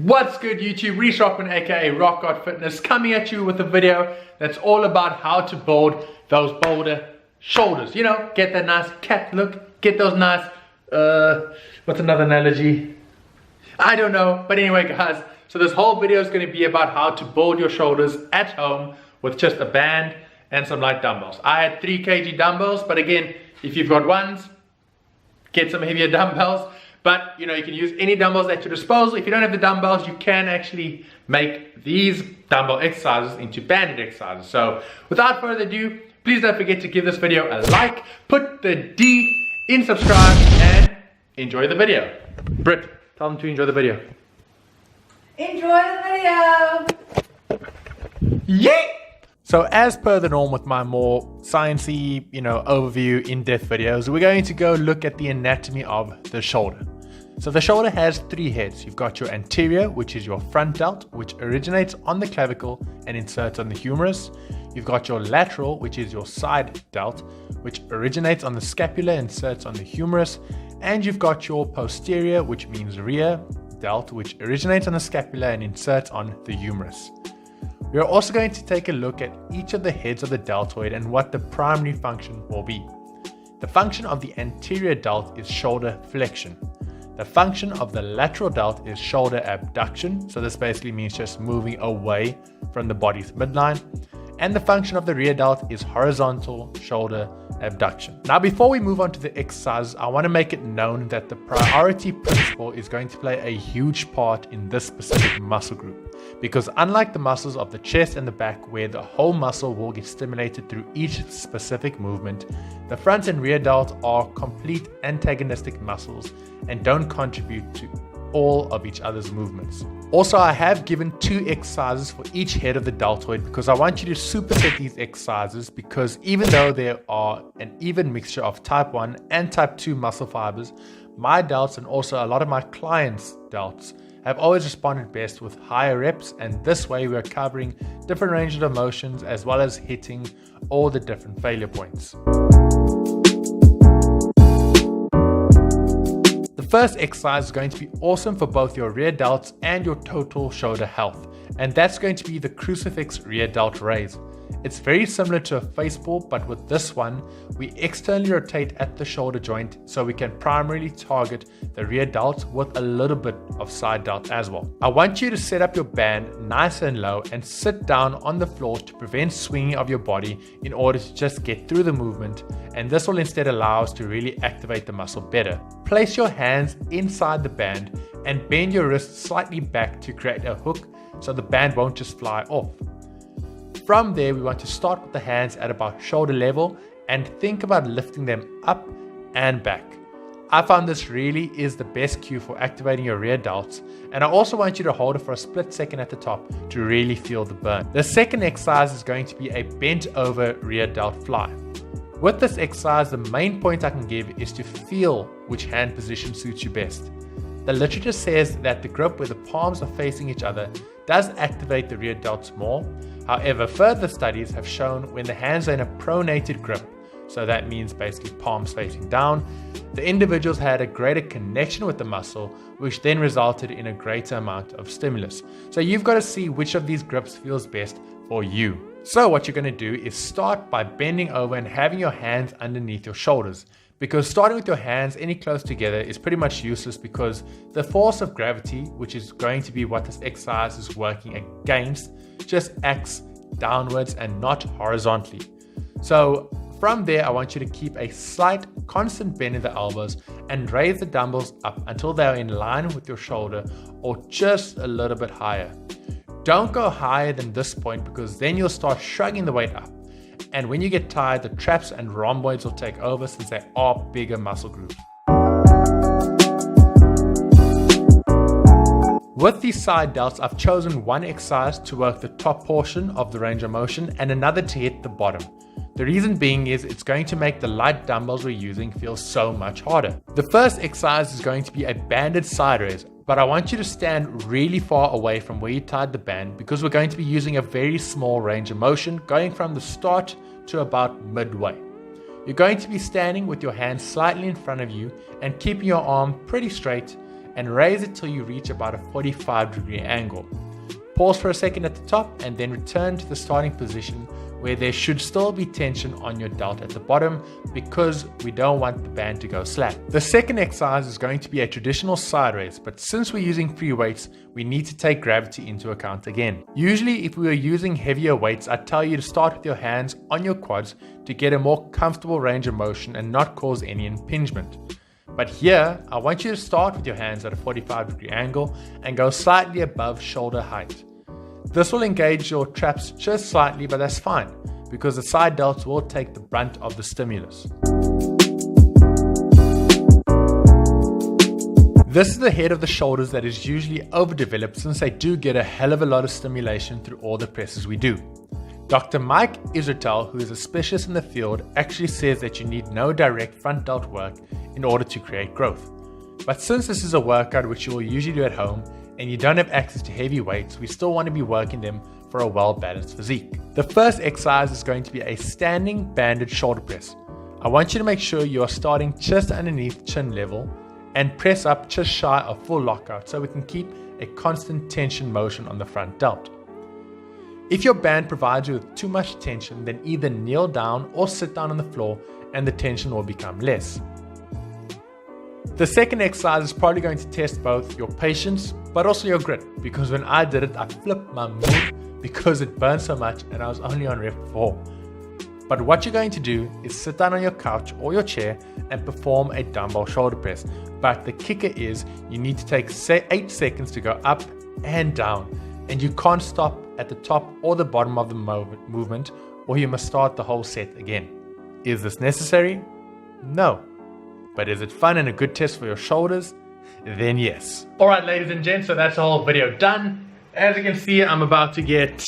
What's good YouTube? Reese Rockman aka rockhardfitness coming at you with a video that's all about how to build those bolder shoulders. You know, get that nice cat look, get those nice, what's another analogy? I don't know, but anyway guys, so this whole video is going to be about how to build your shoulders at home with just a band and some light dumbbells. I had 3 kg dumbbells, but again, if you've got ones, get some heavier dumbbells. But you know, you can use any dumbbells at your disposal. If you don't have the dumbbells, you can actually make these dumbbell exercises into banded exercises. So without further ado, please don't forget to give this video a like, put the D in subscribe, and enjoy the video. Britt, tell them to enjoy the video. Enjoy the video! Yeah! So as per the norm with my more sciencey, overview, in-depth videos, we're going to go look at the anatomy of the shoulder. So the shoulder has 3 heads. You've got your anterior, which is your front delt, which originates on the clavicle and inserts on the humerus. You've got your lateral, which is your side delt, which originates on the scapula and inserts on the humerus. And you've got your posterior, which means rear delt, which originates on the scapula and inserts on the humerus. We are also going to take a look at each of the heads of the deltoid and what the primary function will be. The function of the anterior delt is shoulder flexion. The function of the lateral delt is shoulder abduction, so this basically means just moving away from the body's midline. And the function of the rear delt is horizontal shoulder abduction. Now before we move on to the exercises, I want to make it known that the priority principle is going to play a huge part in this specific muscle group. Because unlike the muscles of the chest and the back where the whole muscle will get stimulated through each specific movement, the front and rear delt are complete antagonistic muscles and don't contribute to all of each other's movements. Also, I have given 2 exercises for each head of the deltoid because I want you to superset these exercises, because even though there are an even mixture of type 1 and type 2 muscle fibers, my delts and also a lot of my clients' delts have always responded best with higher reps, and this way we are covering different ranges of motions as well as hitting all the different failure points. The first exercise is going to be awesome for both your rear delts and your total shoulder health, and that's going to be the crucifix rear delt raise. It's very similar to a face pull, but with this one, we externally rotate at the shoulder joint so we can primarily target the rear delt with a little bit of side delt as well. I want you to set up your band nice and low and sit down on the floor to prevent swinging of your body in order to just get through the movement, and this will instead allow us to really activate the muscle better. Place your hands inside the band and bend your wrists slightly back to create a hook so the band won't just fly off. From there, we want to start with the hands at about shoulder level and think about lifting them up and back. I found this really is the best cue for activating your rear delts, and I also want you to hold it for a split second at the top to really feel the burn. The second exercise is going to be a bent over rear delt fly. With this exercise, the main point I can give is to feel which hand position suits you best. The literature says that the grip where the palms are facing each other does activate the rear delts more. However, further studies have shown when the hands are in a pronated grip, so that means basically palms facing down, the individuals had a greater connection with the muscle, which then resulted in a greater amount of stimulus. So you've got to see which of these grips feels best for you. So what you're going to do is start by bending over and having your hands underneath your shoulders. Because starting with your hands any close together is pretty much useless, because the force of gravity, which is going to be what this exercise is working against, just acts downwards and not horizontally. So from there, I want you to keep a slight constant bend in the elbows and raise the dumbbells up until they are in line with your shoulder or just a little bit higher. Don't go higher than this point, because then you'll start shrugging the weight up. And when you get tired, the traps and rhomboids will take over since they are bigger muscle groups. With these side delts, I've chosen one exercise to work the top portion of the range of motion and another to hit the bottom. The reason being is it's going to make the light dumbbells we're using feel so much harder. The first exercise is going to be a banded side raise, but I want you to stand really far away from where you tied the band, because we're going to be using a very small range of motion going from the start to about midway. You're going to be standing with your hands slightly in front of you and keeping your arm pretty straight and raise it till you reach about a 45-degree angle. Pause for a second at the top and then return to the starting position where there should still be tension on your delt at the bottom because we don't want the band to go slack. The second exercise is going to be a traditional side raise, but since we're using free weights, we need to take gravity into account again. Usually if we were using heavier weights, I'd tell you to start with your hands on your quads to get a more comfortable range of motion and not cause any impingement. But here, I want you to start with your hands at a 45-degree angle and go slightly above shoulder height. This will engage your traps just slightly, but that's fine because the side delts will take the brunt of the stimulus. This is the head of the shoulders that is usually overdeveloped since they do get a hell of a lot of stimulation through all the presses we do. Dr. Mike Israetel, who is a specialist in the field, actually says that you need no direct front delt work in order to create growth. But since this is a workout which you will usually do at home and you don't have access to heavy weights, we still want to be working them for a well-balanced physique. The first exercise is going to be a standing banded shoulder press. I want you to make sure you are starting just underneath chin level and press up just shy of full lockout so we can keep a constant tension motion on the front delt. If your band provides you with too much tension, then either kneel down or sit down on the floor and the tension will become less. The second exercise is probably going to test both your patience but also your grit, because when I did it, I flipped my move because it burned so much and I was only on rep 4. But what you're going to do is sit down on your couch or your chair and perform a dumbbell shoulder press. But the kicker is you need to take 8 seconds to go up and down, and you can't stop at the top or the bottom of the movement, or you must start the whole set again. Is this necessary? No. But is it fun and a good test for your shoulders? Then yes. Alright ladies and gents, so that's the whole video done. As you can see, I'm about to get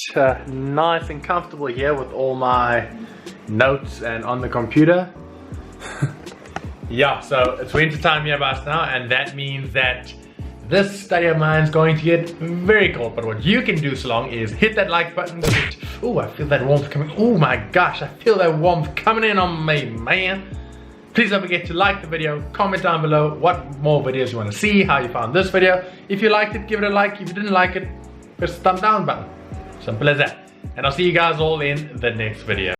nice and comfortable here with all my notes and on the computer. Yeah, so it's winter time here by us now, and that means that this study of mine is going to get very cold. But what you can do so long is hit that like button. Oh, I feel that warmth coming. Oh my gosh, I feel that warmth coming in on me, man. Please don't forget to like the video, comment down below what more videos you want to see, how you found this video. If you liked it, give it a like. If you didn't like it, press the thumb down button. Simple as that. And I'll see you guys all in the next video.